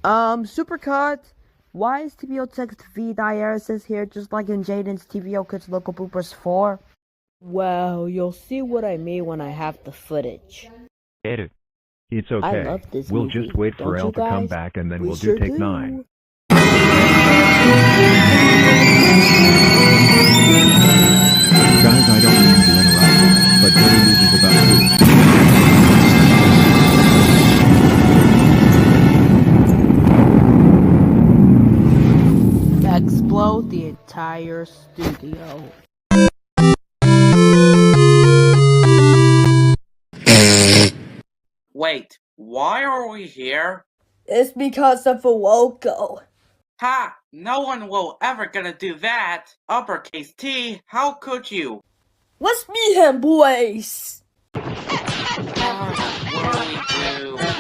Supercut, why is TVO text V dialysis here just like in Jaden's TVO Kids Local Bloopers 4? Well, you'll see what I mean when I have the footage. Get it. It's I okay. love this We'll movie. just wait for Don't Elle you to come guys? back and then We we'll sure do take do. 9. Guys, I don't mean to interrupt, but Bedfellows is about To explode the entire studio. Wait, why are we here? It's because of a logo. Ha! No one will ever gonna do that! Uppercase T, how could you? Let's meet him, boys! What do we do?